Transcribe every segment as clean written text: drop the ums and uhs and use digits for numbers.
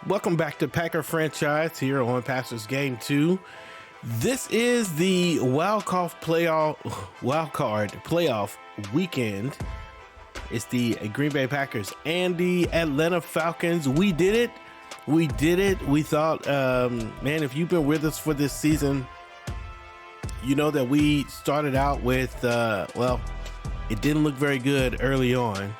Welcome back to Packer Franchise here on Pastors Game 2. This is the Wildcard playoff weekend. It's the Green Bay Packers and the Atlanta Falcons. We did it. We thought, man, if you've been with us for this season, you know that we started out with, it didn't look very good early on.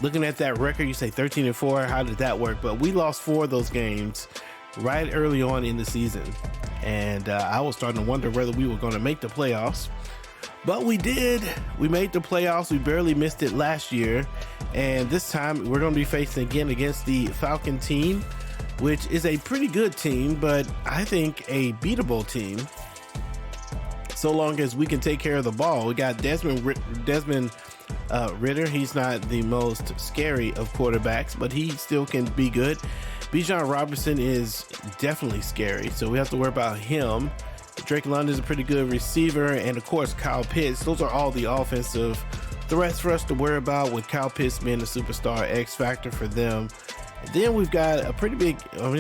Looking at that record, you say 13-4. How did that work? But we lost 4 of those games right early on in the season. And I was starting to wonder whether we were going to make the playoffs. But we did. We made the playoffs. We barely missed it last year. And this time we're going to be facing again against the Falcon team, which is a pretty good team, but I think a beatable team. So long as we can take care of the ball. We got Desmond Ritter. He's not the most scary of quarterbacks, but he still can be good. Bijan Robinson is definitely scary, so we have to worry about him. Drake London is a pretty good receiver, and of course Kyle Pitts. Those are all the offensive threats for us to worry about, with Kyle Pitts being the superstar X factor for them. And then we've got a pretty big, I was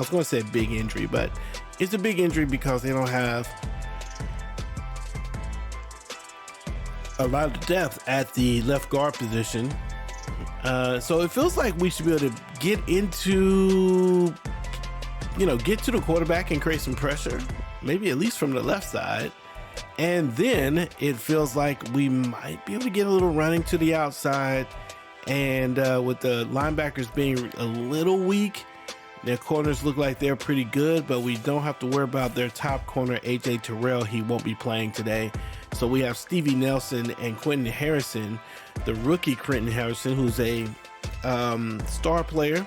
going to say big injury, but it's a big injury because they don't have a lot of depth at the left guard position. So it feels like we should be able to get to the quarterback and create some pressure, maybe at least from the left side. And then it feels like we might be able to get a little running to the outside. And with the linebackers being a little weak, their corners look like they're pretty good, but we don't have to worry about their top corner, AJ Terrell. He won't be playing today. So we have Stevie Nelson and Quentin Harrison, the rookie Quentin Harrison, who's a star player,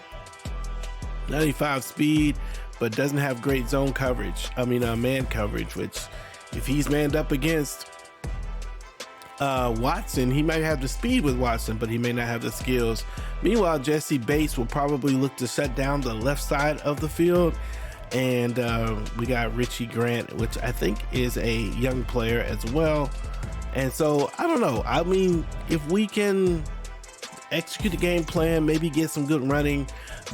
95 speed, but doesn't have great zone coverage. Man coverage, which if he's manned up against Watson, he might have the speed with Watson, but he may not have the skills. Meanwhile, Jesse Bates will probably look to shut down the left side of the field. And we got Richie Grant, which I think is a young player as well. And so, I don't know. I mean, if we can execute the game plan, maybe get some good running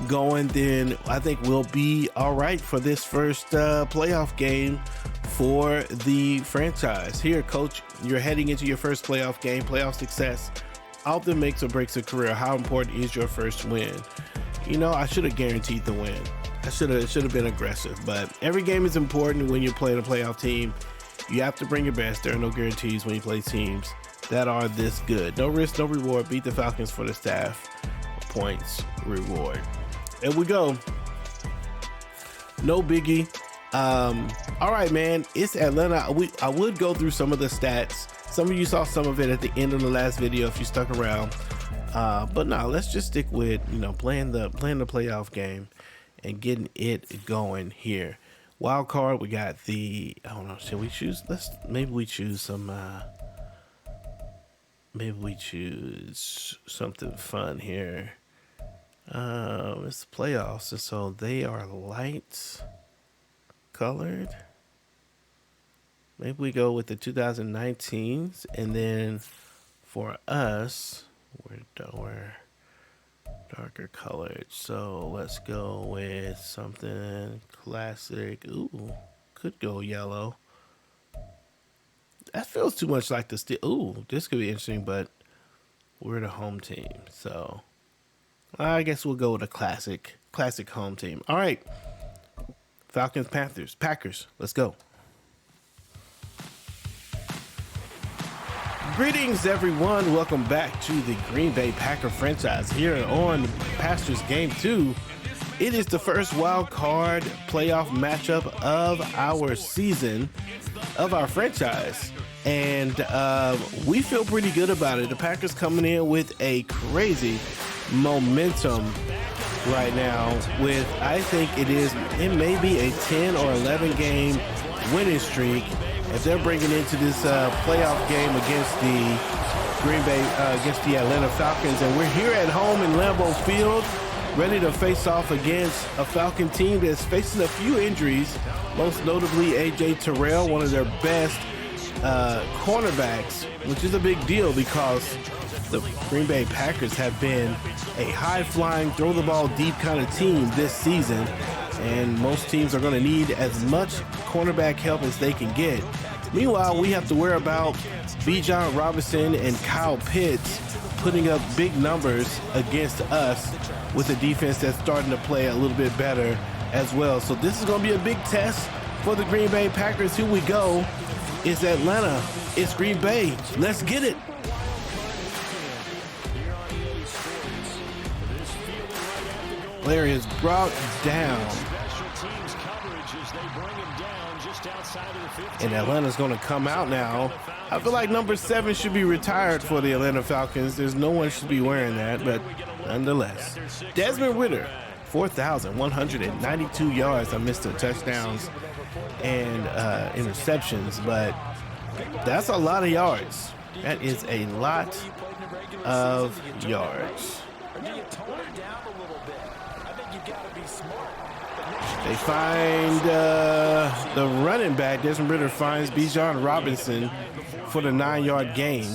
going, then I think we'll be all right for this first playoff game for the franchise. Here, Coach, you're heading into your first playoff game. Playoff success often makes or breaks a career. How important is your first win? I should have guaranteed the win. I should have been aggressive, but every game is important when you're playing a playoff team. You have to bring your best. There are no guarantees when you play teams that are this good. No risk, no reward. Beat the Falcons for the staff. Points, reward. There we go. No biggie. All right, man. It's Atlanta. I would go through some of the stats. Some of you saw some of it at the end of the last video if you stuck around. But no, let's just stick with playing the playoff game and getting it going here. Wild card, we got the, I don't know, should we choose? Maybe we choose something fun here. It's the playoffs, and so they are light colored. Maybe we go with the 2019s, and then for us, we're darker colored. So let's go with something classic. Ooh, could go yellow. That feels too much like the steel. Ooh, this could be interesting, but we're the home team. So I guess we'll go with a classic home team. All right. Falcons, Panthers, Packers. Let's go. Greetings, everyone. Welcome back to the Green Bay Packer franchise here on Pastors Game 2. It is the first wild card playoff matchup of our season, of our franchise. And we feel pretty good about it. The Packers coming in with a crazy momentum right now with, I think it may be a 10 or 11 game winning streak as they're bringing into this playoff game against the against the Atlanta Falcons. And we're here at home in Lambeau Field, ready to face off against a Falcon team that's facing a few injuries, most notably AJ Terrell, one of their best cornerbacks, which is a big deal because the Green Bay Packers have been a high-flying, throw-the-ball-deep kind of team this season, and most teams are going to need as much cornerback help as they can get. Meanwhile, we have to worry about Bijan Robinson and Kyle Pitts putting up big numbers against us with a defense that's starting to play a little bit better as well. So this is going to be a big test for the Green Bay Packers. Here we go. It's Atlanta. It's Green Bay. Let's get it. Player is brought down. And Atlanta's going to come out now. I feel like number 7 should be retired for the Atlanta Falcons. There's no one should be wearing that, but nonetheless. Desmond Ridder, 4,192 yards. I missed the touchdowns and interceptions, but that's a lot of yards. That is a lot of yards. They find the running back. Desmond Ridder finds Bijan Robinson for the 9-yard gain,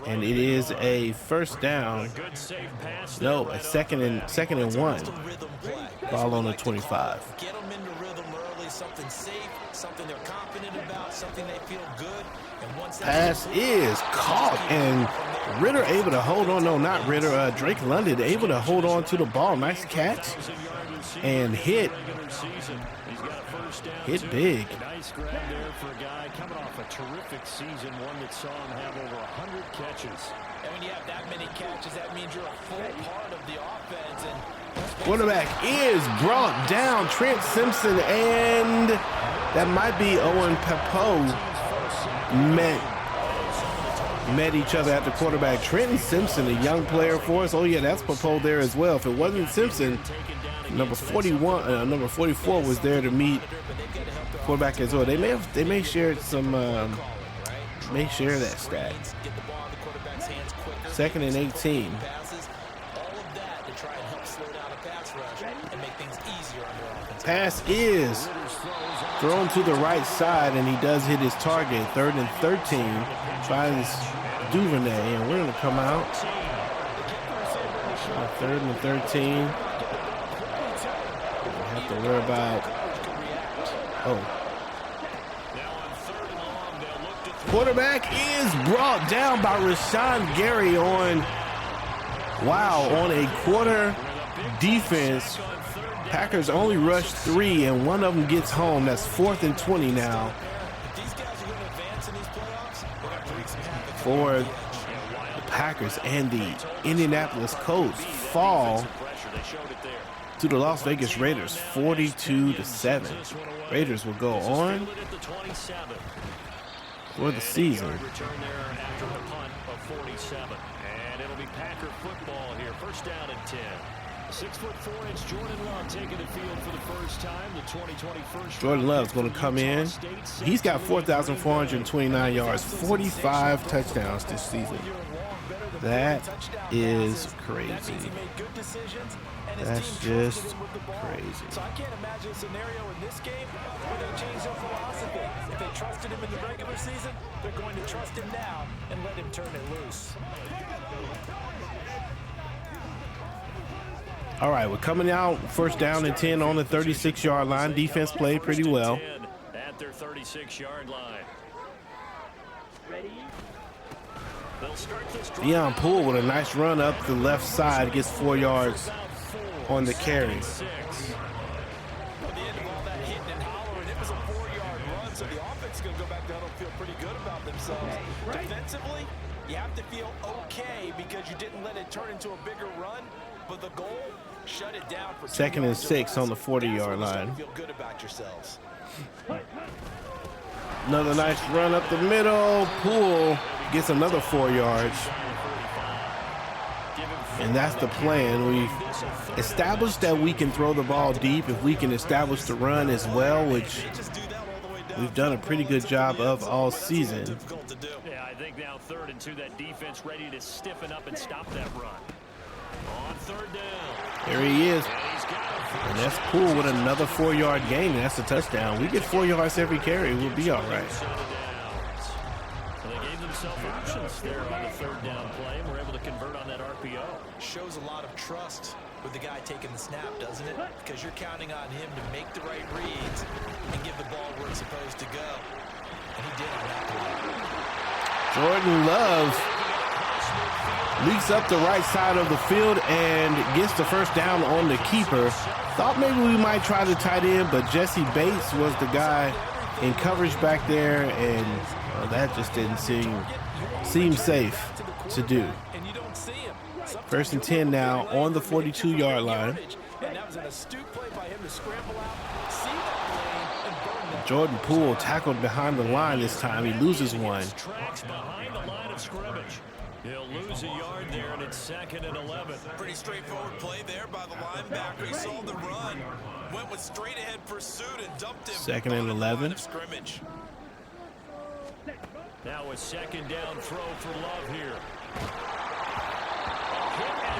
and it is a first down. No, a second and 1. Ball on the 25. Get them into rhythm early, something safe, something they're confident about, something they feel good. Pass is caught, and Ridder able to hold on. No, not Ridder. Drake London able to hold on to the ball. Nice catch and hit big. Nice grab there for a guy coming off a terrific season, one that saw him have over 100 catches. And when you have that many catches, that means you're a full part of the offense. And quarterback is brought down. Trent Simpson and that might be Owen Papo met each other at the quarterback. Trenton Simpson, a young player for us. Oh yeah, that's Papo there as well. If it wasn't Simpson, number 44 was there to meet quarterback as well. They may share some may share that stat. 2nd and 18. Pass is thrown to the right side, and he does hit his target. 3rd and 13. Finds Duvernay, and we're going to come out. 3rd and 13. Have to worry about. Quarterback is brought down by Rashawn Gary on a quarter defense. Packers only rushed 3, and one of them gets home. That's 4th and 20 now. For the Packers, and the Indianapolis Colts fall to the Las Vegas Raiders, 42-7. Raiders will go on for the season. And it'll be Packer football here. First down and 10. 6'4" Jordan Love taking the field for the first time. The 2021. Jordan Love's going to come in. He's got 4,429 yards, 45 touchdowns this season. That is crazy. That's just crazy. So I can't imagine a scenario in this game where they change their philosophy. If they trusted him in the regular season, they're going to trust him now and let him turn it loose. All right, we're coming out first down and 10 on the 36-yard line. Defense played pretty well. At their 36-yard line. Deion Poole with a nice run up the left side, gets 4 yards on the carry. Defensively, you have to feel okay because you didn't let it turn into a bigger run, but the goal, shut it down for 2nd and 6 on the 40-yard line. Feel good about yourselves. Another nice run up the middle. Poole gets another 4 yards. And that's the plan. We've established that we can throw the ball deep if we can establish the run as well, which we've done a pretty good job of all season. Yeah, I think now 3rd and 2, that defense ready to stiffen up and stop that run. On 3rd down. There he is. And that's Poole with another 4-yard gain, and that's a touchdown. We get 4 yards every carry, we'll be all right. So they gave themselves options once there on the third down play, and we're able to convert on that RPO. Shows a lot of trust with the guy taking the snap, doesn't it? Because you're counting on him to make the right reads and give the ball where it's supposed to go. And he did on that play. Jordan Love leaks up the right side of the field and gets the first down on the keeper. Thought maybe we might try the tight end, but Jesse Bates was the guy in coverage back there, and that just didn't seem safe to do. First and 10 now on the 42-yard line. Jordan Poole tackled behind the line this time. He loses one. Behind the line of scrimmage. He'll lose a yard there, and it's 2nd and 11. Pretty straightforward play there by the linebacker. He saw the run, went with straight ahead pursuit and dumped him. 2nd and 11. Now a second down throw for Love here.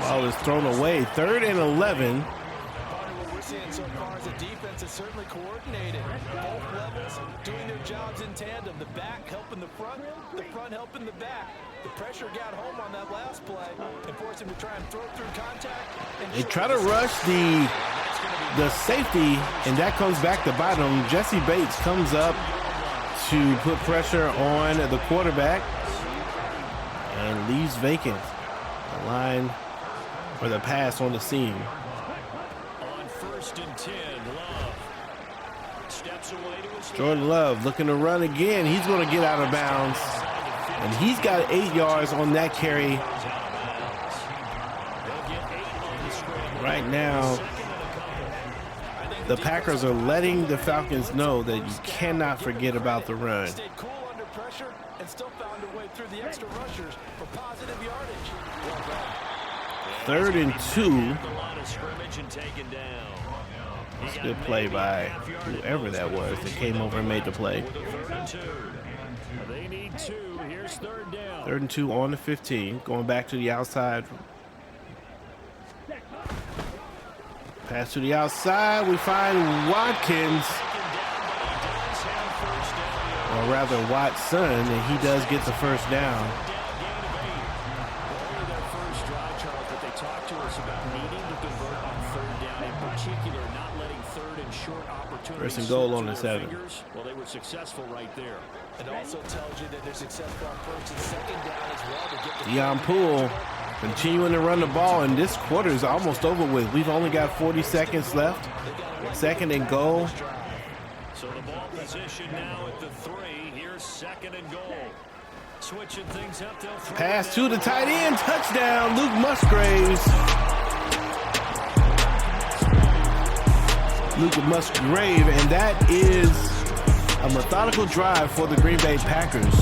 Ball is thrown away. 3rd and 11. What we're seeing so far is the defense is certainly coordinated. Both levels doing their jobs in tandem. The back helping the front helping the back. The pressure got home on that last play and forced him to try and throw through contact. They try to rush the safety, and that comes back to bite him. Jesse Bates comes up to put pressure on the quarterback and leaves vacant the line or the pass on the seam. On 1st and 10, Love steps away to his Jordan Love looking to run again. He's going to get out of bounds, and he's got 8 yards on that carry. Right now, the Packers are letting the Falcons know that you cannot forget about the run. Stayed cool under pressure and still found a way through the extra rushers for positive yardage. 3rd and 2. the line of scrimmage and taken down. It's a good play by whoever that was that came over and made the play. 3rd and 2. They need 2. Here's 3rd down. 3rd and 2 on the 15. Going back to the outside. Pass to the outside. We find Watkins, or rather Watson, and he does get the first down. First and goal on the 7. Well, they were successful right there. It also tells you that they're successful on 1st and 2nd down as well to get the Deion Poole continuing to run the ball, and this quarter is almost over with. We've only got 40 seconds left. 2nd and goal. So the ball position now at the 3. Here's 2nd and goal. Switching things up. Pass to the tight end. Touchdown, Luke Musgraves. Luke Musgrave, and that is a methodical drive for the Green Bay Packers.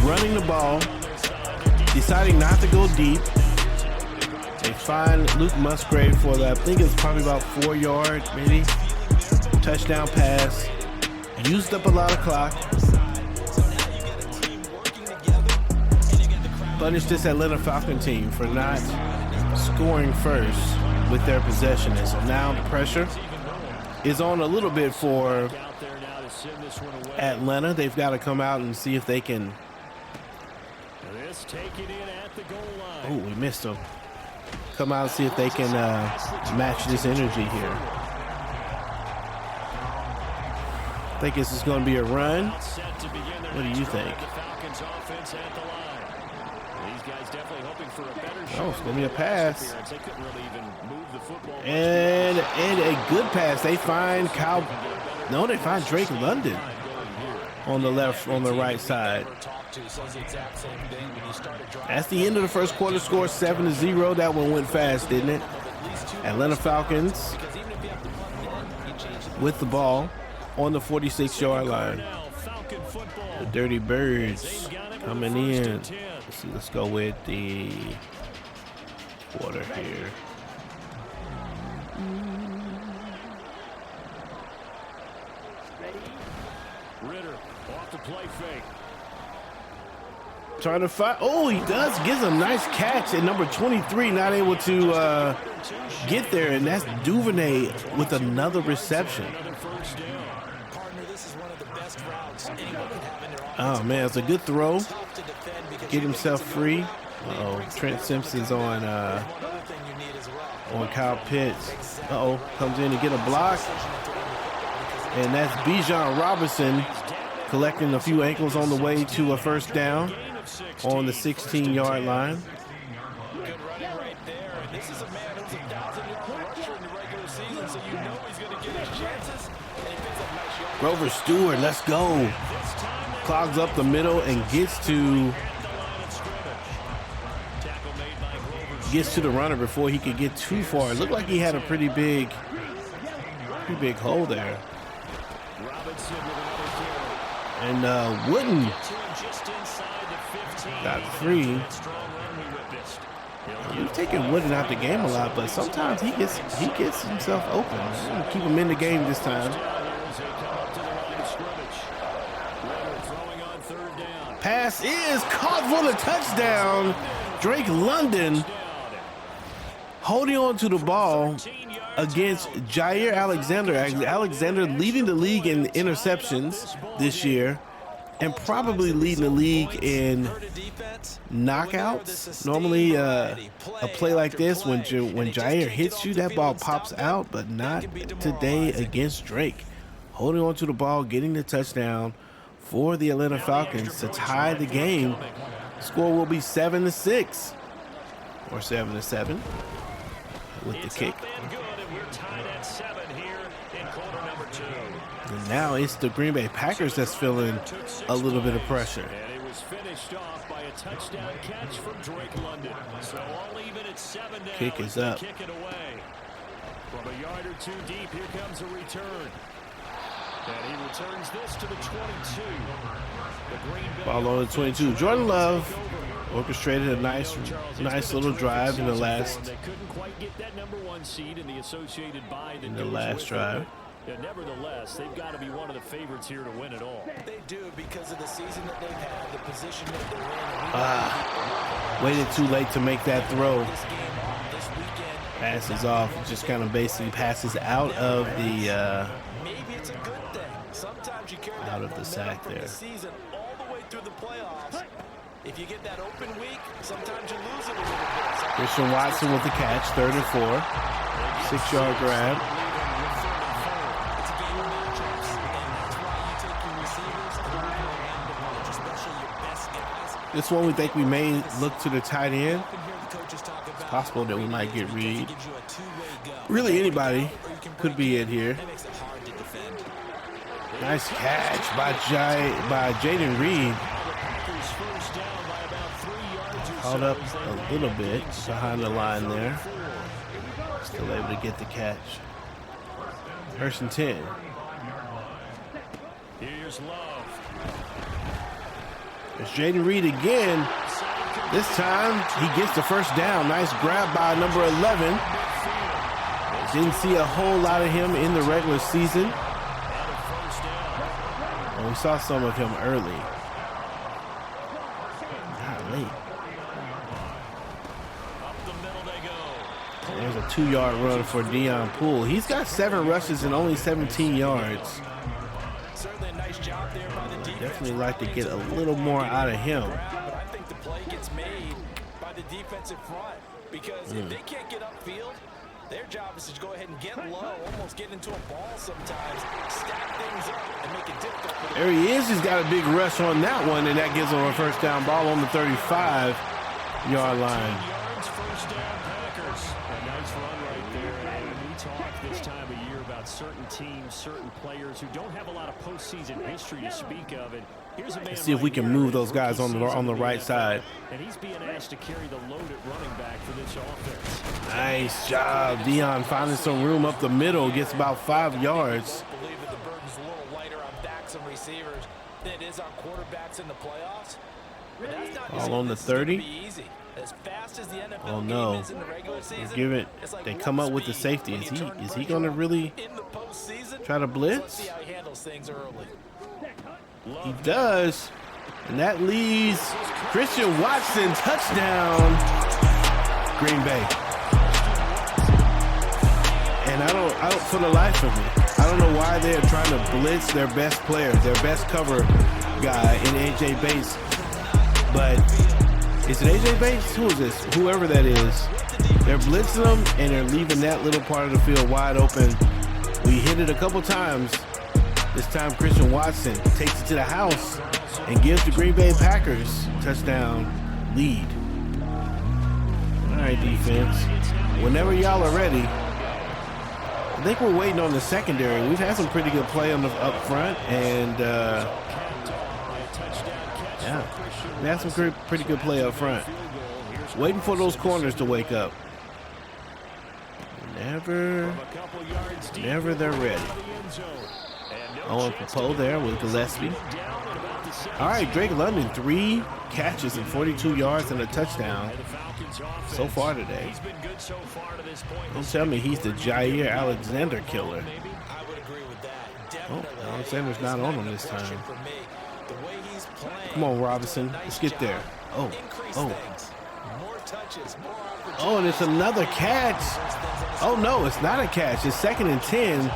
Running the ball, deciding not to go deep. They find Luke Musgrave for the, I think it's probably about 4 yards, maybe. Touchdown pass. Used up a lot of clock. Punish this Atlanta Falcon team for not scoring first with their possession. And so now the pressure is on a little bit for Atlanta. They've got to come out and see if they can. Oh, we missed them. Come out and see if they can match this energy here. I think this is going to be a run. What do you think? Oh, it's going to be a pass. And a good pass. They find they find Drake London on the left, on the right side. That's the end of the first quarter. Score 7-0. That one went fast, didn't it? Atlanta Falcons with the ball on the 46-yard line. The Dirty Birds coming in. Let's go with the quarter here. Ritter off the play fake. Trying to fight. Oh, he does. Gives a nice catch at number 23. Not able to get there, and that's Duvernay with another reception. Oh man, it's a good throw. get himself free. Uh-oh, Trent Simpson's on Kyle Pitts. Uh-oh, comes in to get a block. And that's Bijan Robinson collecting a few ankles on the way to a first down on the 16-yard line. Good running right there. And this is a man who's a 1,000-yard rusher in the regular season, so you know he's going to get his chances. And he picks up nice yards. Grover Stewart, let's go. Clogs up the middle and gets to the runner before he could get too far. It looked like he had a pretty big hole there. And Wooden got free. We've taken Wooden out the game a lot, but sometimes he gets himself open. I'm gonna keep him in the game this time. Pass is caught for the touchdown. Drake London holding on to the ball against Jair Alexander. Alexander leading the league in interceptions this year and probably leading the league in knockouts. Normally a play like this, when Jair hits you, that ball pops out, but not today against Drake. Holding on to the ball, getting the touchdown for the Atlanta Falcons to tie the game. Score will be 7-6 or 7-7 with the kick. And now it's the Green Bay Packers that's feeling a little bit of pressure. And it was finished off by a touchdown catch from Drake London. So all even at 7 now. Kick is up. Kick it away. From a yard or two deep, here comes a return. And he returns this to the 22. Ball on the 22. Jordan Love orchestrated a nice little drive in the last drive. Yeah, nevertheless, they've got to be one of the favorites here to win it all. They do, because of the season that they've had, the position that they're in. Waited too late to make that throw. This weekend, Passes off. Just kind of basically passes out of the maybe it's a good thing. Sometimes you carry out of the sack there. the season all the way through the playoffs. If you get that open week, sometimes you lose it a little bit. Christian Watson with the catch, 3rd and 4. 6-yard grab. It's a game of matchups, and that's why you take your receivers and you're going around the bunch, especially your best guys. This one we think we may look to the tight end. It's possible that we might get Reed. Really anybody could be it here. Nice catch by Jaden Reed. Caught up a little bit behind the line there. Still able to get the catch. 1st and 10. Here's Love. There's Jaden Reed again. This time he gets the first down. Nice grab by number 11. Didn't see a whole lot of him in the regular season. And we saw some of him early. Not late. There's a 2-yard run for Deion Poole. He's got 7 rushes and only 17 yards. Certainly a nice job there by the defense. Definitely like to get a little more out of him. But I think the play gets made by the defensive front, because if they can't get upfield, their job is to go ahead and get low, almost get into a ball sometimes, stack things up, and make it difficult for There he is. He's got a big rush on that one, and that gives him a first down. Ball on the 35-yard line. First down, Packers. A nice run right there. And we talk this time of year about certain teams, certain players who don't have a lot of postseason history to speak of. And here's a man. Let's see if we can move those guys on the right side. And he's being asked to carry the load at running back for this offense. Nice job. Deion finding some room up the middle. Gets about 5 yards. I believe that the burden's a little lighter on backs and receivers than it is on quarterbacks in the playoffs. But that's not All on the 30. easy. As fast as the NFL Oh no. game is in the regular season, Give it. it's like They warp come up with the speed safety. when Is you turn he pressure going to on really in the postseason. try to So let's blitz? see how he handles things early. He does. And that leads Christian Watson, touchdown, Green Bay. And I don't for the life of me, I don't know why they're trying to blitz their best player, their best cover guy in AJ Bates. But Is it AJ Bates? Who is this? Whoever that is. They're blitzing them, and they're leaving that little part of the field wide open. We hit it a couple times. This time, Christian Watson takes it to the house and gives the Green Bay Packers touchdown lead. All right, defense. Whenever y'all are ready. I think we're waiting on the secondary. We've had some pretty good play on the up front, and yeah, we had some pretty good play up front. Waiting for those corners to wake up. Never they're ready. Owen Popo there with Gillespie. All right, Drake London, 3 catches and 42 yards and a touchdown so far today. Don't tell me he's the Jair Alexander killer. Oh, Alexander's not on him this time. Come on, Robinson. Let's get there. Oh. Oh, and it's another catch. Oh, no, it's not a catch. It's 2nd and 10.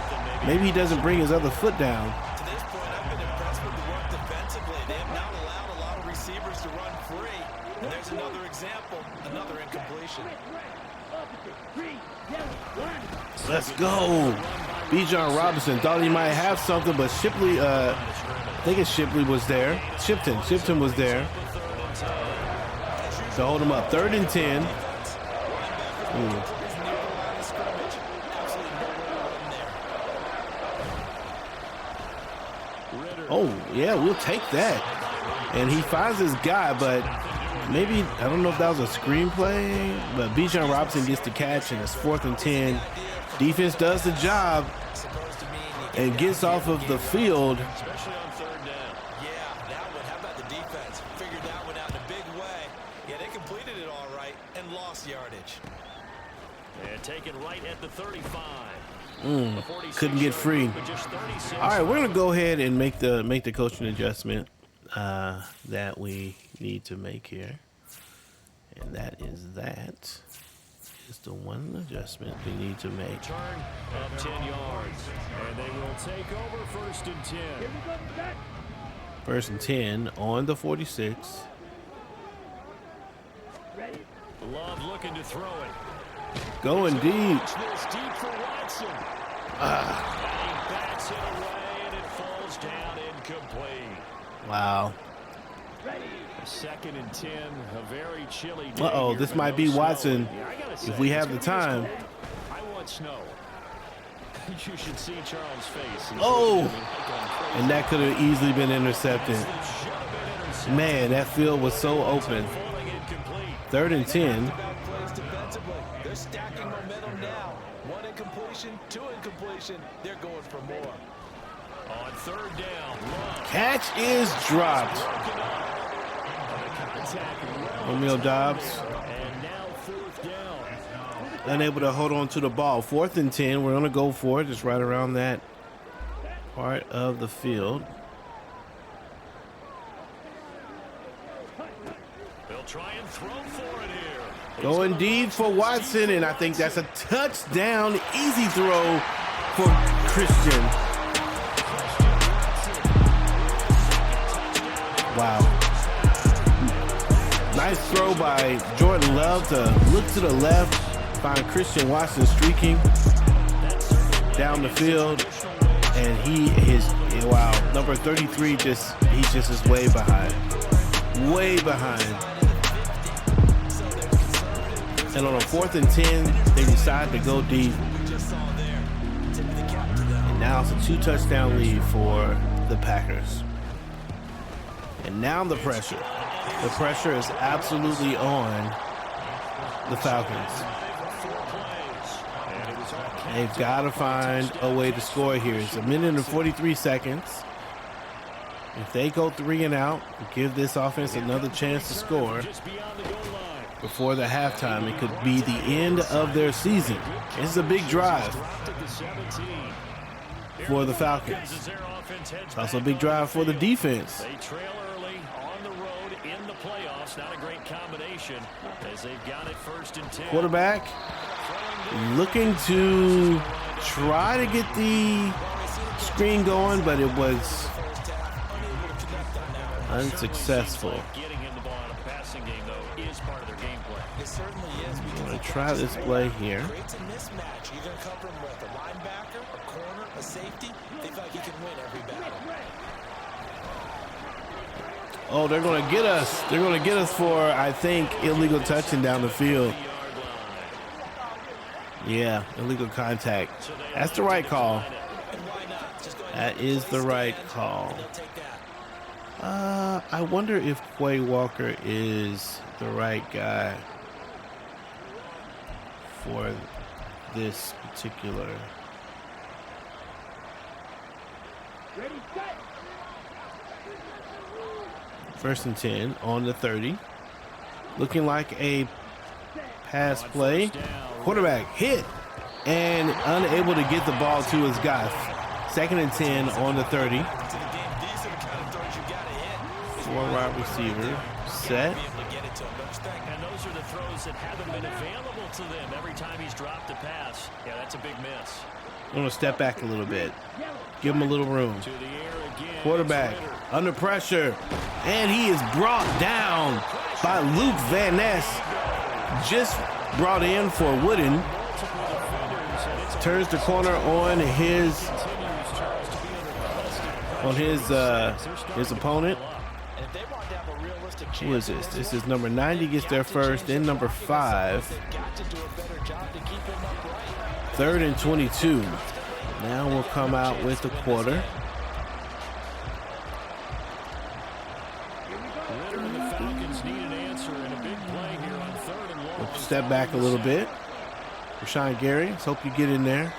Maybe he doesn't bring his other foot down. To this point, I've been impressed with the work defensively. They have not allowed a lot of receivers to run free. And there's another example, another incompletion. Let's go. Bijan Robinson thought he might have something, but Shipley, I think it's Shipley was there. Shipton was there to hold him up. 3rd and 10. Oh, yeah, we'll take that. And he finds his guy, but maybe, I don't know if that was a screenplay, but Bijan Robinson gets the catch, and it's 4th and 10. Defense does the job and gets off of the field. Especially on 3rd down. Yeah, that one. How about the defense? Figured that one out in a big way. Yeah, they completed it all right and lost yardage. And taken right at the 35. Couldn't get free. All right, we're gonna go ahead and make the coaching adjustment that we need to make here, and that is the one adjustment we need to make. Turn of 10 yards, and they will take over 1st and 10. 1st and 10 on the 46. Love looking to throw it. Going deep. Deep for Watson. And he bats it away, and it falls down incomplete. Wow. 2nd and 10, a very chilly day. Uh-oh, this might be Watson if we have the time. I want snow. You should see Charles' face. Oh, and that could have easily been intercepted. Man, that field was so open. 3rd and 10. They're stacking momentum now. 1 incompletion, 2 incompletion. They're going for more. On 3rd down, Catch is dropped. Romeo Dobbs and now 4th down. unable to hold on to the ball. 4th and 10. We're going to go for it. Just right around that part of the field. They'll try and throw for it here. Going deep for Watson, and I think that's a touchdown. Easy throw for Christian. Wow. Nice throw by Jordan Love to look to the left, find Christian Watson streaking down the field, and wow, number 33 he just is way behind. Way behind. And on a 4th and 10, they decide to go deep. And now it's a 2-touchdown lead for the Packers. And now the pressure. The pressure is absolutely on the Falcons. They've got to find a way to score here. It's 1 minute and 43 seconds. If they go 3 and out, give this offense another chance to score before the halftime, it could be the end of their season. This is a big drive for the Falcons. It's also a big drive for the defense. They trail early on the road in the playoffs. Not a great combination as they've got it 1st and 10. Quarterback looking to try to get the screen going, but it was unsuccessful. Getting him the ball in a passing game, though, try this play here. Creates a mismatch. You're going to cover him with a linebacker, a corner, a safety. They feel like he can win every battle. Oh, they're going to get us. They're going to get us for, I think, illegal touching down the field. Yeah, illegal contact. That's the right call. That is the right call. I wonder if Quay Walker is the right guy for this particular. First and 10 on the 30. Looking like a pass play. Quarterback hit and unable to get the ball to his guy. Second and 10 on the 30. Four wide receiver set. And those are the throws that haven't been available to them every time he's dropped a pass. Yeah, that's a big miss. I'm going to step back a little bit. Give him a little room. Quarterback under pressure. And he is brought down by Luke Van Ness. Just brought in for Wooden. Turns the corner on his opponent. Who is this? This is number 90 gets there first, then number 5. 3rd and 22. Now we'll come out with the quarter. We'll step back a little bit. Rashawn Gary, let's hope you get in there.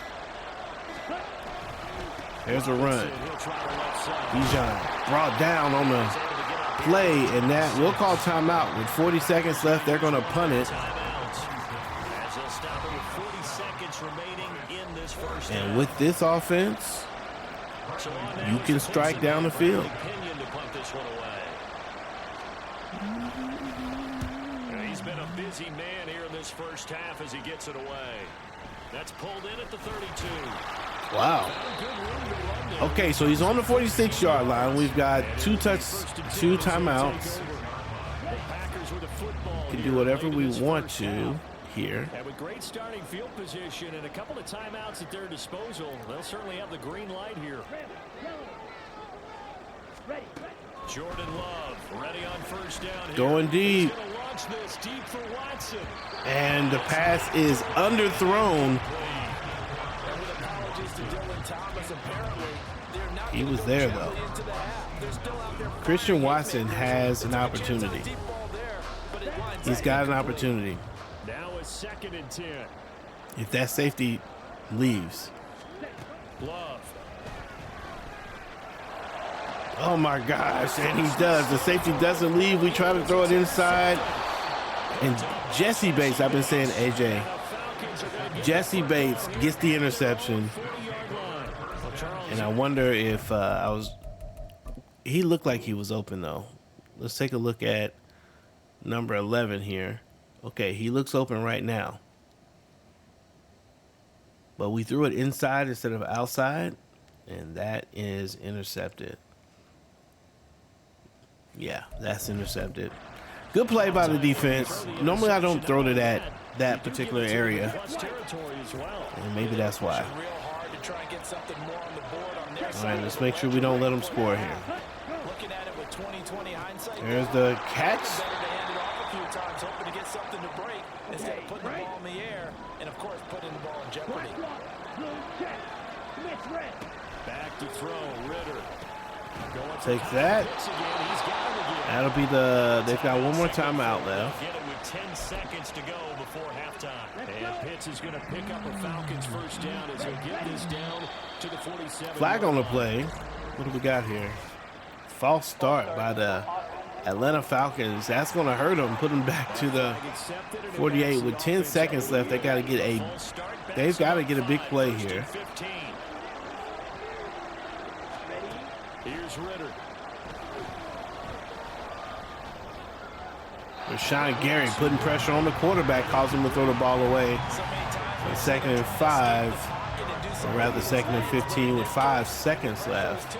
There's a run. Bijan brought down on the play, and that we'll call timeout. With 40 seconds left, they're going to punt it. And with this offense, you can strike down the field. He's been a busy man here in this first half as he gets it away. That's pulled in at the 32. Wow. Okay, so he's on the 46-yard line. We've got two timeouts. Can do whatever we want to here. And with great starting field position and a couple of timeouts at their disposal, they'll certainly have the green light here. Jordan Love ready on first down. Going deep. And the pass is underthrown. He was there, though. Christian Watson has an opportunity. He's got an opportunity. Now a 2nd and 10. If that safety leaves. Love. Oh my gosh, and he does. The safety doesn't leave. We try to throw it inside. And Jesse Bates, I've been saying AJ. Jesse Bates gets the interception. And I wonder if he looked like he was open though. Let's take a look at number 11 here. Okay, he looks open right now. But we threw it inside instead of outside, and that is intercepted. Yeah, that's intercepted. Good play by the defense. Normally I don't throw to that particular area. And maybe that's why. All right, let's make sure we don't let them score here. There's the catch. Instead of putting the ball in the air and, of course, putting the ball in jeopardy. Back to throw, Ritter. Take that. That'll be they've got one more timeout left. Get it with 10 seconds to go before halftime. And Pitts is going to pick up a Falcons first down as he'll get this down to the 47. Flag on the play. What do we got here? False start by the Atlanta Falcons. That's going to hurt them. Put them back to the 48 with 10 seconds left. They've got to get a big play here. Here's Ritter. Rashawn Gary putting pressure on the quarterback, causing him to throw the ball away. And 2nd and 5, or rather 2nd and 15 with 5 seconds left.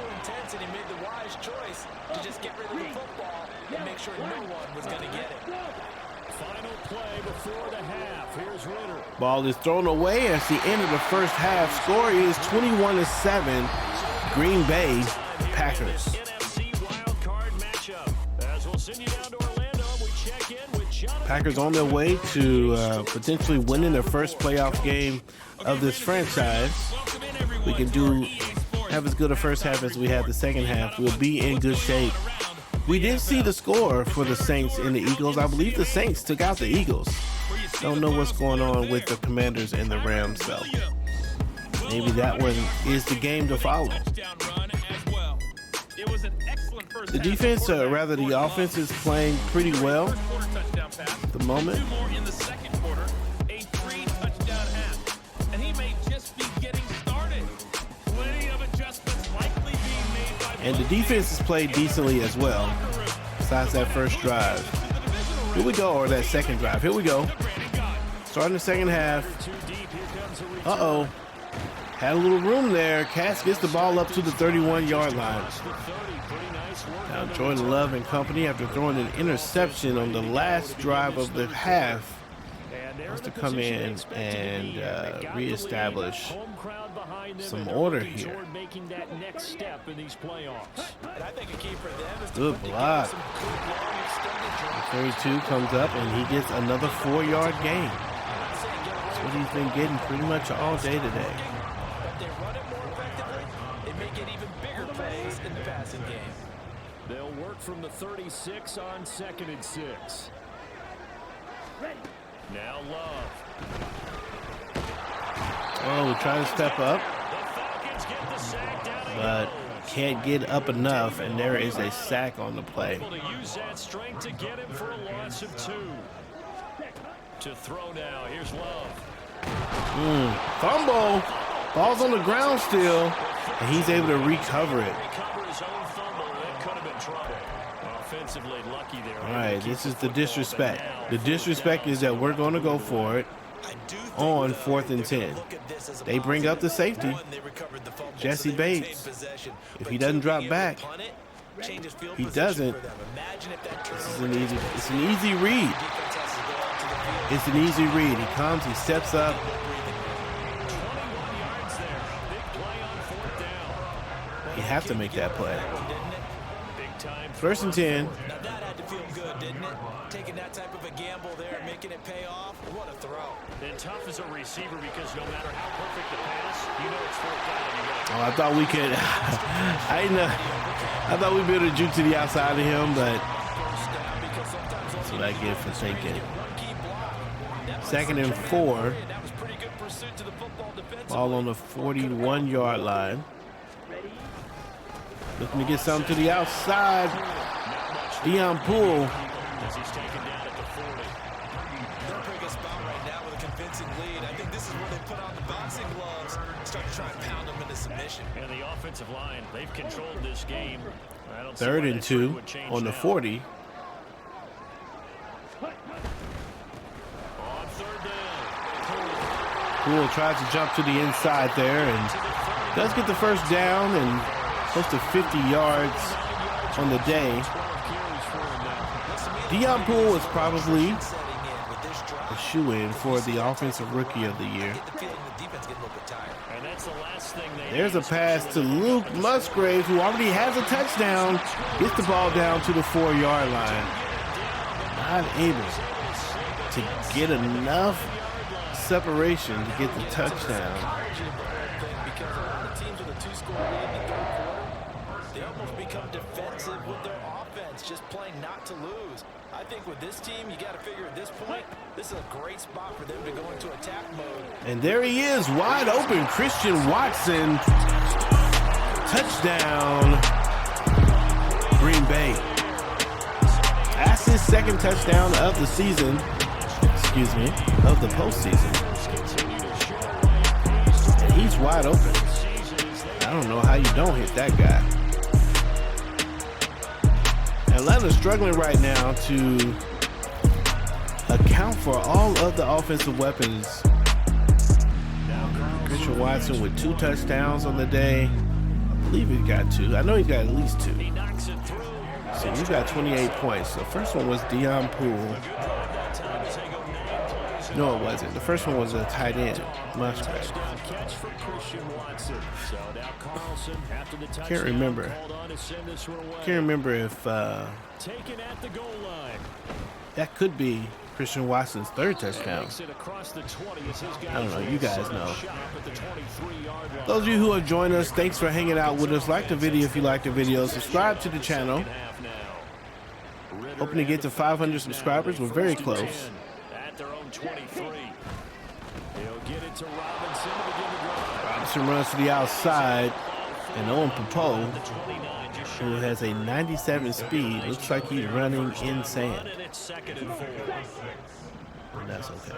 Final play before the half. Ball is thrown away at the end of the first half. Score is 21-7. Green Bay Packers. NFC Wildcard matchup. As we'll send you down to Orlando, we check in with Jonathan. Packers on their way to potentially winning their first playoff game of this franchise. We can have as good a first half as we had the second half. We'll be in good shape. We did see the score for the Saints and the Eagles. I believe the Saints took out the Eagles. Don't know what's going on with the Commanders and the Rams, so maybe that one is the game to follow. The defense, or rather the offense, is playing pretty well at the moment. And the defense has played decently as well, besides that first drive. Here we go, or that second drive. Here we go. Starting the second half. Uh-oh. Had a little room there. Cass gets the ball up to the 31-yard line. Now Jordan Love and company, after throwing an interception on the last drive of the half, wants to come in and reestablish some order here. Good block. 32 comes up and he gets another 4-yard gain. That's what he's been getting pretty much all day today. They run it more effectively, it may get even bigger plays in the passing game. They'll work from the 36 on 2nd and 6. Now Love. Oh, we're trying to step up, but can't get up enough, and there is a sack on the play. Able to use that strength to get him for a loss of 2. To throw now, here's Love. Fumble. Ball's on the ground still, and he's able to recover it. Recover his own fumble. That could have been trouble. Offensively lucky there. All right, this is the disrespect. The disrespect is that we're going to go for it on 4th and 10. They bring up the safety, Jesse Bates. If he doesn't drop back, he doesn't. It's an easy read. It's an easy read. He comes, he steps up. You have to make that play. 1st and 10. Now that had to feel good, didn't it? Taking that type of a gamble there, making it pay off. What a throw. And tough as a receiver because no matter how perfect the pass, you know it's 4th down. Oh, I thought we could. I thought we'd be able to juke to the outside of him, but that's what I get for thinking. 2nd and 4. Ball on the 41-yard line. Looking to get something to the outside. Deion Poole. He's taken down at the 40. They'll pick a spot right now with a convincing lead. I think this is where they put on the boxing gloves, start to try and pound them into submission. And the offensive line, they've controlled this game. 3rd and 2 on the 40. On 3rd down. Poole tries to jump to the inside there and does get the first down and close to 50 yards on the day. Deion Poole is probably a shoe-in for the Offensive Rookie of the Year. There's a pass to Luke Musgrave, who already has a touchdown. Gets the ball down to the 4-yard line. Not able to get enough separation to get the touchdown. They almost become defensive with their offense, just playing not to lose. I think with this team, you got to figure at this point, this is a great spot for them to go into attack mode. And there he is, wide open, Christian Watson. Touchdown, Green Bay. That's his 2nd touchdown of the season. Excuse me, of the postseason. And he's wide open. I don't know how you don't hit that guy. Atlanta's struggling right now to account for all of the offensive weapons. Christian Watson with 2 touchdowns on the day. I believe he got 2. I know he's got at least 2. So he's got 28 points. The first one was Deion Poole. No, it wasn't. The first one was a tight end. Musgrave. Can't remember. Can't remember if that could be Christian Watson's third touchdown. I don't know. You guys know. Those of you who have joined us, thanks for hanging out with us. Like the video if you like the video. Subscribe to the channel. Hoping to get to 500 subscribers. We're very close. Robinson runs to the outside, and Owen Popo, who has a 97 speed, looks like he's running in sand. And that's okay.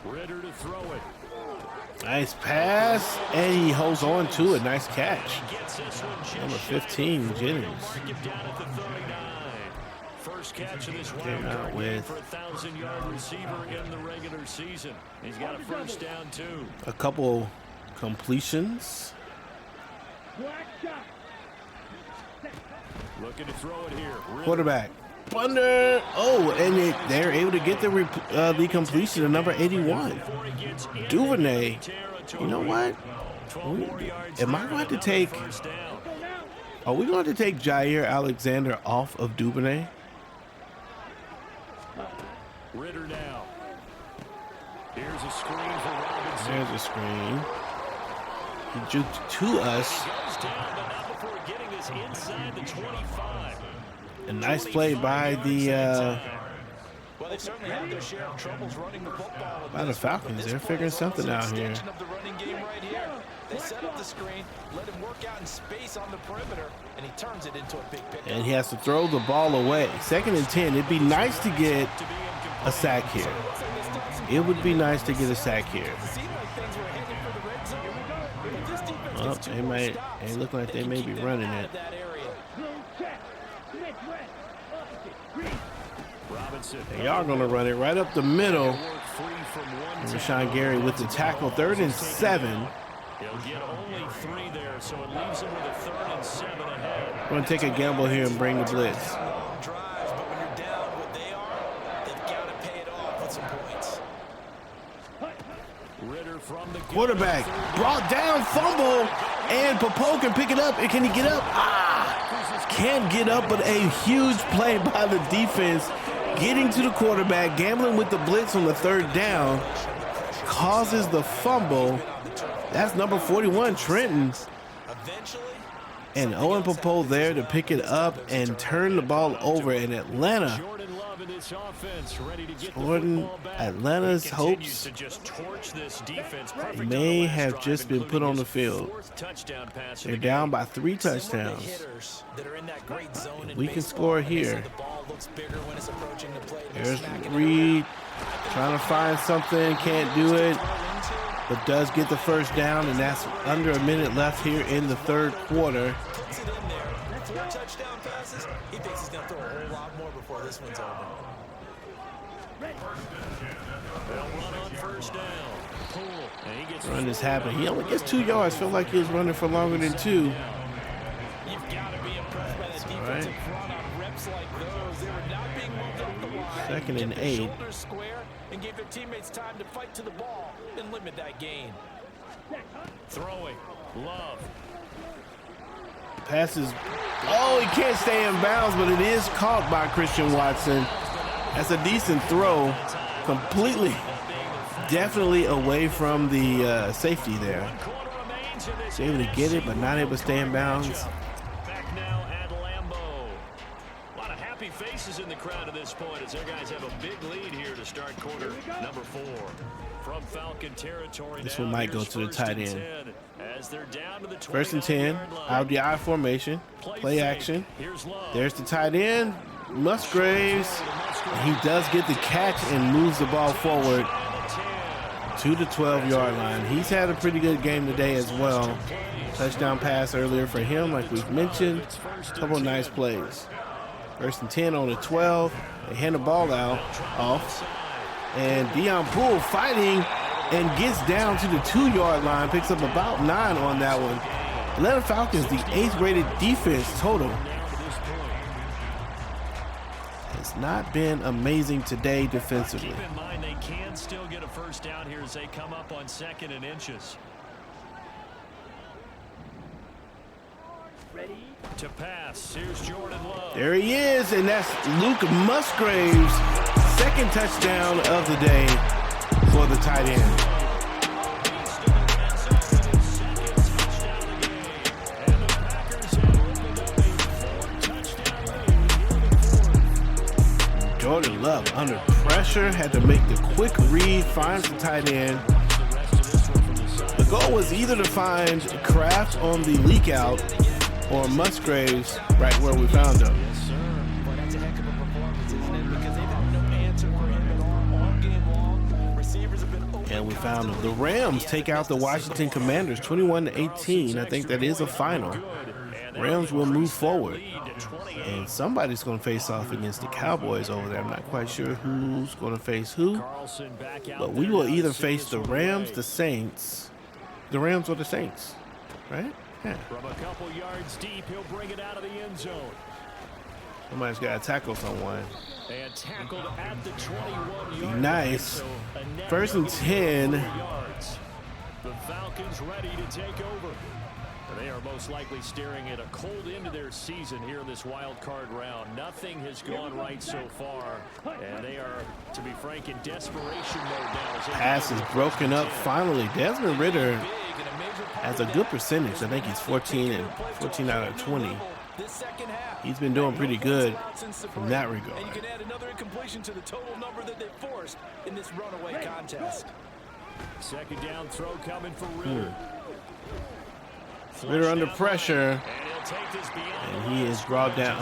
Ritter to throw it. Nice pass, and he holds on to it. Nice catch. Number 15, Jennings. First catch of this Wildcard game for a 1,000-yard receiver in the regular season. He's got a first down too. A couple completions. Looking to throw it here. Quarterback. Thunder. Oh, and they're able to get the completion of number 81. Duvernay. You know what? Am I going to take? Are we going to take Jair Alexander off of Duvernay? Ritter now. Here's a screen for Robinson. There's a screen. He juked to us. A nice play by the Falcons. They're figuring something out here. They set up the screen, let him work out in space on the perimeter, and he turns it into a big pickup. And he has to throw the ball away. 2nd and 10. It'd be nice to get a sack here. It would be nice to get a sack here. Well, they look like they may be running it. They are going to run it right up the middle. And Rashawn Gary with the tackle. 3rd and 7. He'll get only 3 there, so it leaves him with a 3rd and 7 ahead. We're going to take a gamble here and bring the blitz. Drives, but when you're down what they are, they've got to pay it off with some points. Ritter from the Quarterback brought down, fumble, and Popo can pick it up. And can he get up? Can't get up, but a huge play by the defense. Getting to the quarterback, gambling with the blitz on the 3rd down, causes the fumble. That's number 41, Trenton. And Owen Popo there to pick it up and turn the ball over in Atlanta. Atlanta's hopes may have just been put on the field. They're down by 3 touchdowns. We can score here. There's Reed trying to find something, can't do it, but does get the first down, and that's under a minute left here in the 3rd quarter. 4 touchdown passes. He thinks he's going to throw a whole lot more before this one's over. They'll run on first down. Run is happening. He only gets 2 yards. Felt like he was running for longer than 2. You've got to be impressed by that defensive front on reps like those. They were not being moved up the line. 2nd and 8. Shoulders square and gave their teammates time to fight to the ball and limit that gain. Throwing. Love. Passes. Oh, he can't stay in bounds, but it is caught by Christian Watson. That's a decent throw. Completely, definitely away from the safety there. He's able to get it, but not able to stay in bounds. Back now at Lambeau. A lot of happy faces in the crowd at this point as their guys have a big lead here to start quarter number 4. From Falcon territory. This one might go to the tight end. As they're down to the 1st and 10, out of the I formation, play action. There's the tight end, Musgraves. He does get the catch and moves the ball forward to the 12-yard line. He's had a pretty good game today as well. Touchdown pass earlier for him, like we've mentioned. A couple nice plays. 1st and 10 on the 12. They hand the ball off. And Deion Poole fighting and gets down to the 2-yard line, picks up about 9 on that one. Atlanta Falcons, the 8th rated defense total. has not been amazing today defensively. Keep in mind they can still get a first down here as they come up on 2nd and inches. Ready to pass. Here's Jordan Love. There he is, and that's Luke Musgrave's 2nd touchdown of the day for the tight end. Jordan Love under pressure, had to make the quick read, finds the tight end. The goal was either to find Kraft on the leak out or Musgraves right where we found him. Yes, sir. Boy, that's a heck of a performance, isn't it? Because they've had no answer for him at all game long. Receivers have been open. And we found him. The Rams take out the Washington Commanders 21-18. I think that is a final. Rams will move forward. And somebody's going to face off against the Cowboys over there. I'm not quite sure who's going to face who. But we will either face the Rams, the Saints. The Rams or the Saints. Right? Yeah. From a couple yards deep, he'll bring it out of the end zone. Somebody's got to tackle someone. And tackled at the 21-yard Nice. line, so 1st and 10. yards. The Falcons ready to take over. They are most likely staring at a cold end of their season here in this wild card round. Nothing has gone right so far, and they are, to be frank, in desperation mode now. Pass is broken up finally. Desmond Ridder has a good percentage. I think he's 14 out of 20. He's been doing pretty good from that regard. And you can add another incompletion to the total number that they forced in this runaway contest. 2nd down throw coming for Ridder. Ridder under pressure, and he is brought down.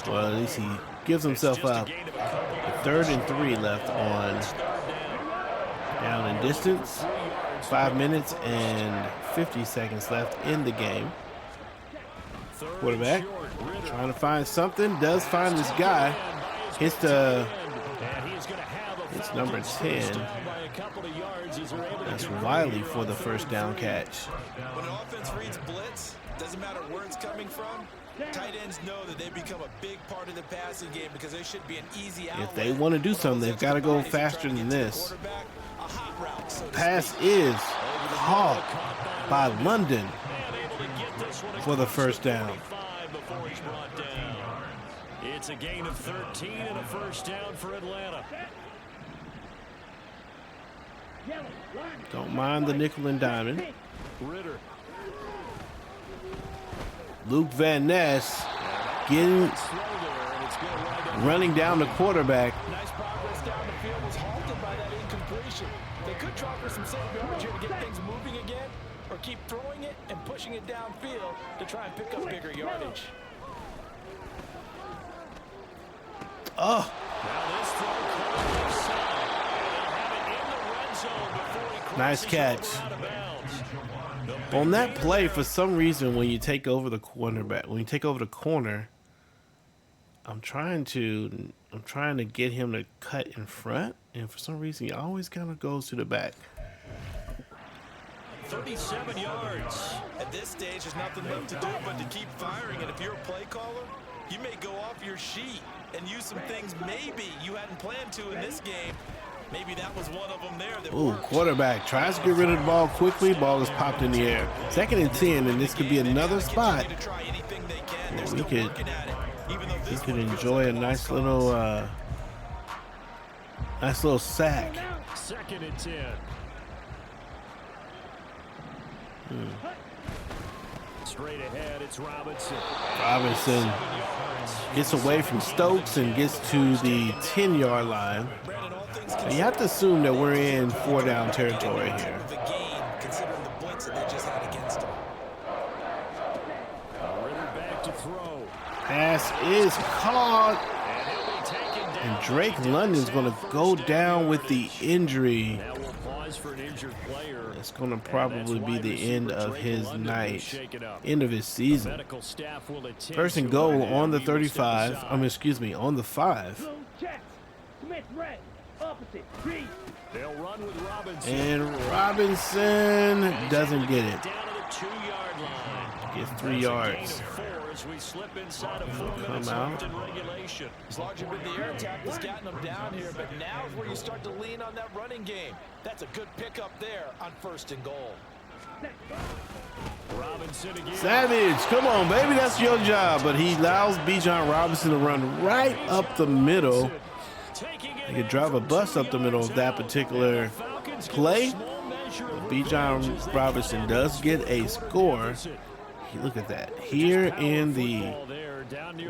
Well, at least he gives himself up. 3rd and 3 left on down and distance. 5 minutes and 50 seconds left in the game. Quarterback trying to find something. Does find this guy. Hits number 10. That's Wiley for the 1st down catch. When an offense reads blitz, doesn't matter where it's coming from, tight ends know that they become a big part of the passing game because they should be an easy outlet. If they want to do something, they've got to go faster than this. Pass is caught by London for the 1st down. It's a gain of 13 and a 1st down for Atlanta. Don't mind the nickel and diamond. Ridder. Luke Van Ness running down the quarterback. Nice progress down the field was halted by that incompletion. They could try for some safe yards here to get things moving again, or keep throwing it and pushing it downfield to try and pick up bigger yardage. Oh. Nice catch. On that play, for some reason, when you take over the corner, I'm trying to get him to cut in front, and for some reason, he always kind of goes to the back. 37 yards. At this stage, there's nothing left to do but to keep firing, and if you're a play caller, you may go off your sheet and use some things maybe you hadn't planned to in this game. Maybe that was one of them there. Ooh, quarterback tries to get rid of the ball quickly. Ball is popped in the air. 2nd and 10, and this could be another spot where we could enjoy a nice little sack. 2nd and 10. Straight ahead, it's Robinson. Robinson gets away from Stokes and gets to the 10-yard line. You have to assume that we're in 4-down territory here. Pass is caught. And Drake London's going to go down with the injury. It's going to probably be the end of his night, end of his season. First and goal on the 35. On the 5. And Robinson doesn't get it. Gets 3 yards. as we slip inside of 4 minutes out. left in regulation. It's largely been the air attack that's gotten them down here, but now is where you start to lean on that running game. That's a good pickup there on 1st and goal. Robinson again. Savage, come on, baby, that's your job. But he allows Bijan Robinson to run right up the middle. He could drive a bus up the middle of that particular play. Bijan Robinson does get a score. Look at that. Here in the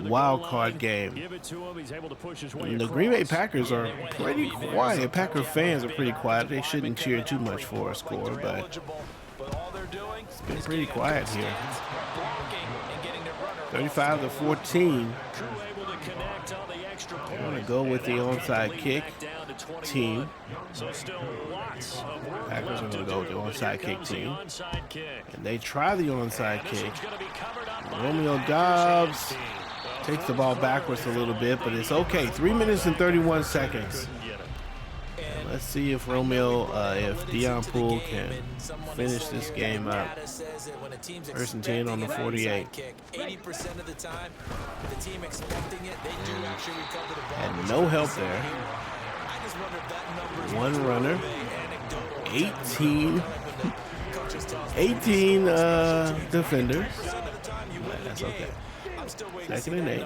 wild card game, the Green Bay Packers are pretty quiet. Packer fans are pretty quiet. They shouldn't cheer too much for a score, but it's been pretty quiet here. 35-14. I'm going to go with the onside kick team. Packers are going to go with the onside kick team. And they try the onside kick. Romeo Doubs takes the ball backwards a little bit, but it's okay. 3 minutes and 31 seconds. And let's see if if Dion Poole can finish this game up. 1st and 10 on the 48. 80% of the time, the team expecting it, they do actually recover the ball. Had no help there. I just wonder if that number is one runner. 18 defenders. That's okay. 2nd and 8.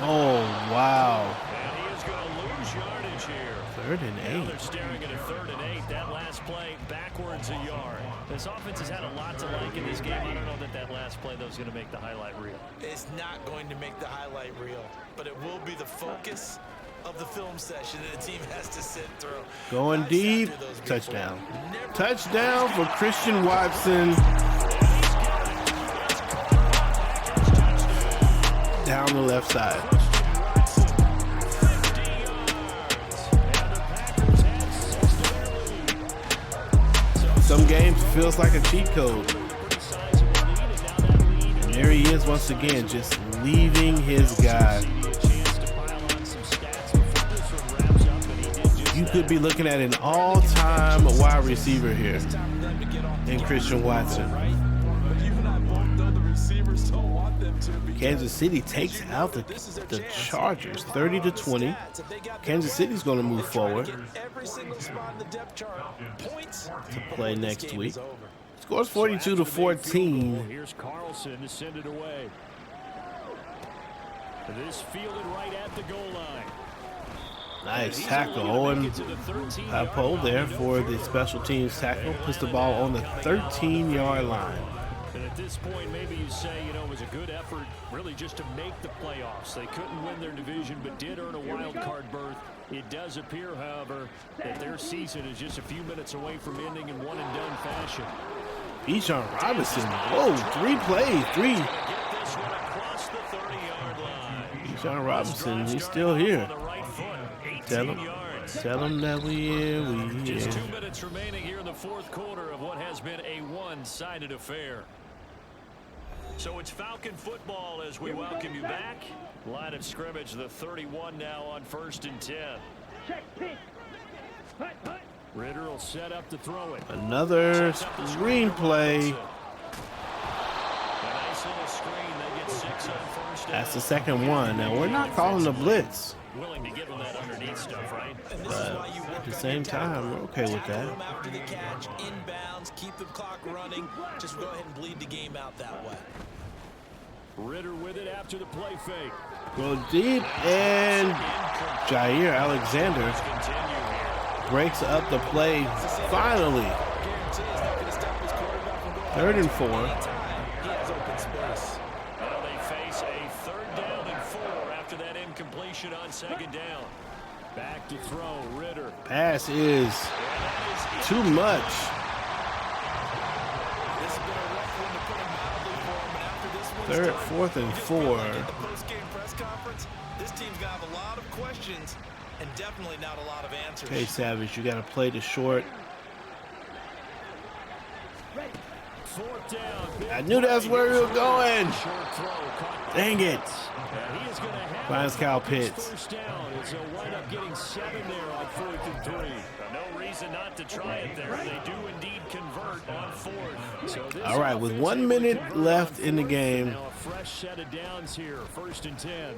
Oh, wow. And he is going to lose yardage here. 3rd and 8. Now they're staring at a 3rd and 8. That last play backwards a yard. This offense has had a lot to like in this game. I don't know that last play, though, is going to make the highlight reel. It's not going to make the highlight reel, but it will be the focus of the film session that the team has to sit through. Going deep. Touchdown. Touchdown for Christian Watson. Down the left side. Some games it feels like a cheat code. And there he is once again, just leaving his guy. You could be looking at an all-time wide receiver here in Christian Watson. Kansas City takes out the Chargers 30-20. Kansas City's going to move forward to play next week. Scores 42-14. Here's Carlson to send it away. This fielded right at the goal line. Nice tackle. Owen Pole there for the special teams tackle. Puts the ball on the 13-yard line. And at this point, maybe you say, it was a good effort really just to make the playoffs. They couldn't win their division, but did earn a wild card berth. It does appear, however, that their season is just a few minutes away from ending in one-and-done fashion. Bijan Robinson. Whoa, 3 plays. 3. Bijan Robinson, he's still here. Tell him that we here. Just 2 minutes remaining here in the 4th quarter of what has been a one-sided affair. So it's Falcon football as we welcome you back. Line of scrimmage, the 31 now on 1st and 10. Ritter will set up to throw it. Another screenplay. That's the 2nd one. Now, we're not calling the blitz. Willing to give him that underneath stuff, right? But at the same time, we're okay with that. After the catch, inbounds, keep the clock running. Just go ahead and bleed the game out that way. Ritter with it after the play fake. Go deep, and Jair Alexander breaks up the play finally. 3rd and 4. Well, they face a 3rd down and 4 after that incompletion on 2nd down. Back to throw, Ritter. Pass is too much. 4th and 4. This team's gonna have a lot of questions and definitely not a lot of answers. Okay, Savage, you got to play the short. 4th down. I knew that's where we were going. Short throw, caught. Dang it. And he is going to have Finds Kyle Pitts. first down. He'll wind up getting 7 there on 4th and 3. No reason not to try it there. They do indeed convert on 4th. So this All right, with 1 minute left in the game. Now a fresh set of downs here. 1st and 10.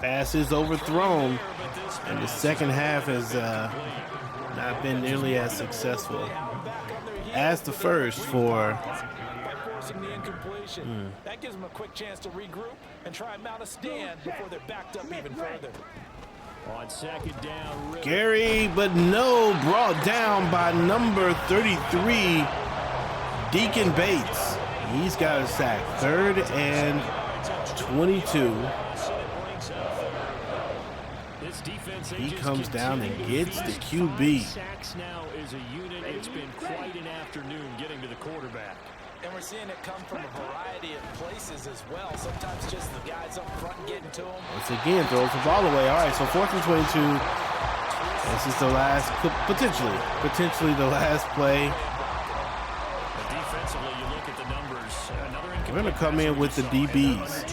Pass is overthrown, and the second half has not been nearly as successful as the first for. Forcing the incompletion. That gives them a quick chance to regroup and try and mount a stand before they're backed up even further. On 2nd down, Gary, but no, brought down by number 33, Deacon Bates. He's got a sack. 3rd and 22. He comes down and gets the QB. Sacks now is a unit. It's been quite an afternoon getting to the quarterback. And we're seeing it come from a variety of places as well. Sometimes just the guys up front getting to him. Once again, throws the ball away. All right, so 4th and 22. This is the last, potentially the last play. Defensively, you look at the numbers. We're going to come in with the DBs.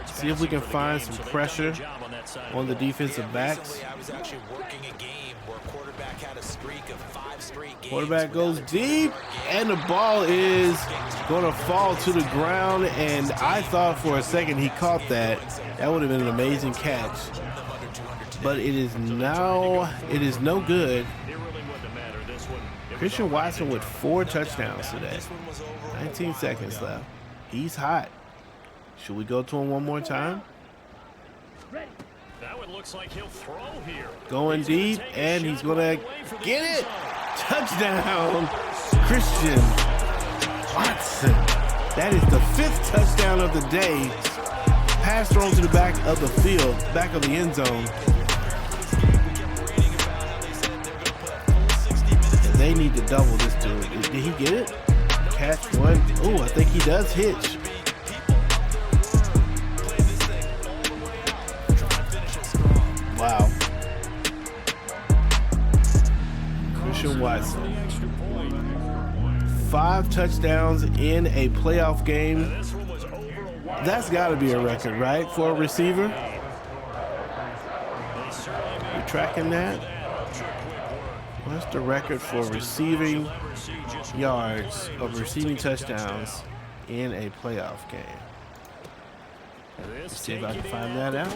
See if we can find some pressure on the defensive backs. I was actually working a game where quarterback had a streak of 5 straight games. Quarterback goes deep, and the ball is going to fall to the ground. And I thought for a second he caught that. That would have been an amazing catch. But it is no good. Christian Watson with 4 touchdowns today. 19 seconds left. He's hot. Should we go to him one more time? That one looks like he'll throw here. Going deep, and he's going to get it. Touchdown, Christian Watson. That is the 5th touchdown of the day. Pass thrown to the back of the field, back of the end zone. And they need to double this dude. Did he get it? Catch one. Oh, I think he does hitch. Wow. Christian Watson. 5 touchdowns in a playoff game. That's got to be a record, right, for a receiver? You tracking that? What's the record for receiving yards of receiving touchdowns in a playoff game? Let's see if I can find that out.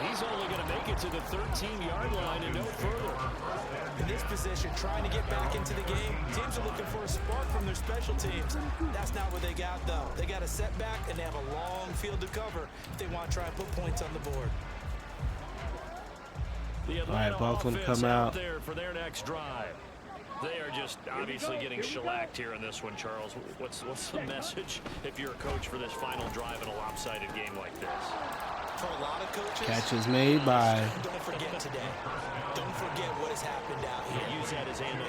He's only going to make it to the 13-yard line and no further. In this position, trying to get back into the game, teams are looking for a spark from their special teams. That's not what they got, though. They got a setback, and they have a long field to cover if they want to try and put points on the board. All right, Bucks going to come out there for their next drive. They are just obviously getting shellacked here in this one, Charles. What's the message if you're a coach for this final drive in a lopsided game like this? For a lot of coaches, catches made by. Don't forget today. Don't forget what has happened out here. Use that as ammo.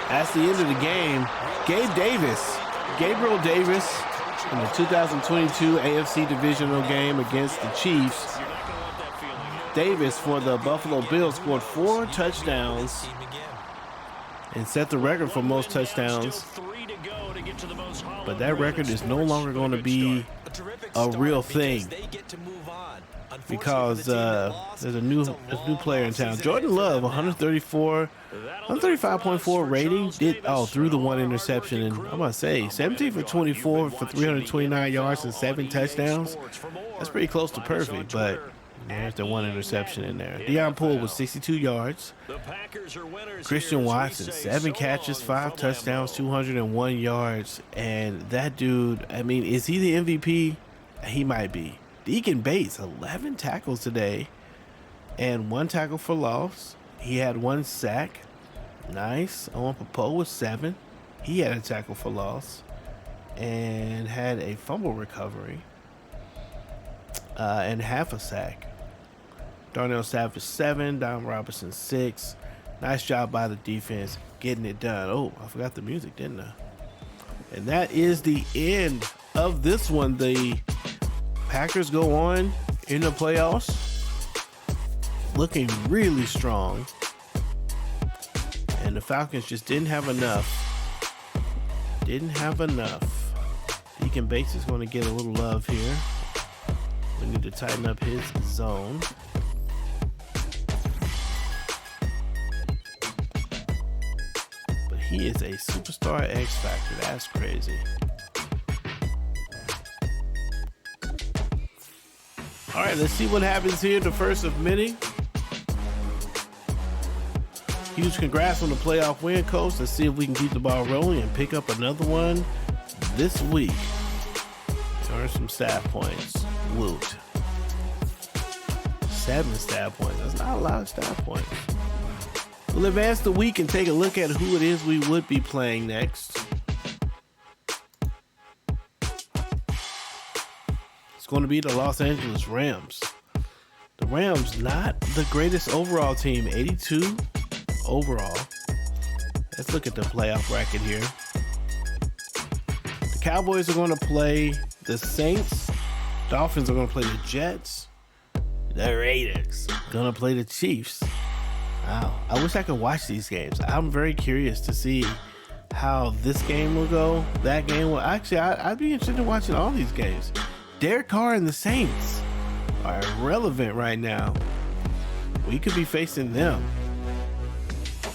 That's the end of the game. Gabriel Davis, in the 2022 AFC Divisional game against the Chiefs. Davis for the Buffalo Bills scored 4 touchdowns and set the record for most touchdowns. But that record is no longer going to be a real thing because there's a new player in town. Jordan Love, 135.4 rating, threw the 1 interception, and I'm gonna say 17 for 24 for 329 yards and 7 touchdowns. That's pretty close to perfect, but there's the 1 interception in there. Deion Poole with 62 yards. Christian Watson, 7 catches, 5 touchdowns, 201 yards. And that dude, I mean, is he the MVP? He might be. Deacon Bates, 11 tackles today and 1 tackle for loss. He had 1 sack. Nice. Owen Popo with 7. He had a tackle for loss and had a fumble recovery and half a sack. Darnell Savage 7, Don Robinson 6. Nice job by the defense getting it done. Oh, I forgot the music, didn't I? And that is the end of this one. The Packers go on in the playoffs, looking really strong. And the Falcons just didn't have enough Didn't have enough. Deacon Bates is going to get a little love here. We need to tighten up his zone. But he is a superstar X Factor. That's crazy. All right, let's see what happens here. The first of many. Huge congrats on the playoff win, Coach. Let's see if we can keep the ball rolling and pick up another one this week. Earn some stat points. Woot. 7 stat points. That's not a lot of stat points. We'll advance the week and take a look at who it is we would be playing next. It's going to be the Los Angeles Rams. The Rams, not the greatest overall team. 82 overall. Let's look at the playoff bracket here. The Cowboys are going to play the Saints. Dolphins are going to play the Jets. The Raiders going to play the Chiefs. Wow. I wish I could watch these games. I'm very curious to see how this game will go. That game will actually, I'd be interested in watching all these games. Derek Carr and the Saints are irrelevant right now. We could be facing them.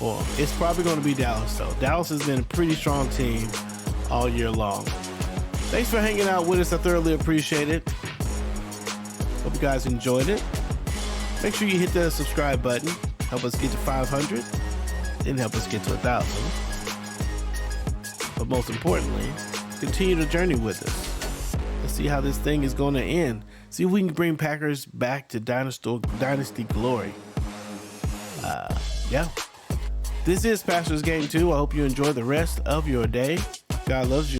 Well, it's probably going to be Dallas, though. Dallas has been a pretty strong team all year long. Thanks for hanging out with us. I thoroughly appreciate it. Hope you guys enjoyed it. Make sure you hit the subscribe button. Help us get to 500. Then help us get to 1,000. But most importantly, continue the journey with us. Let's see how this thing is going to end. See if we can bring Packers back to dynasty glory. Yeah. This is Pastor's Game 2. I hope you enjoy the rest of your day. God loves you.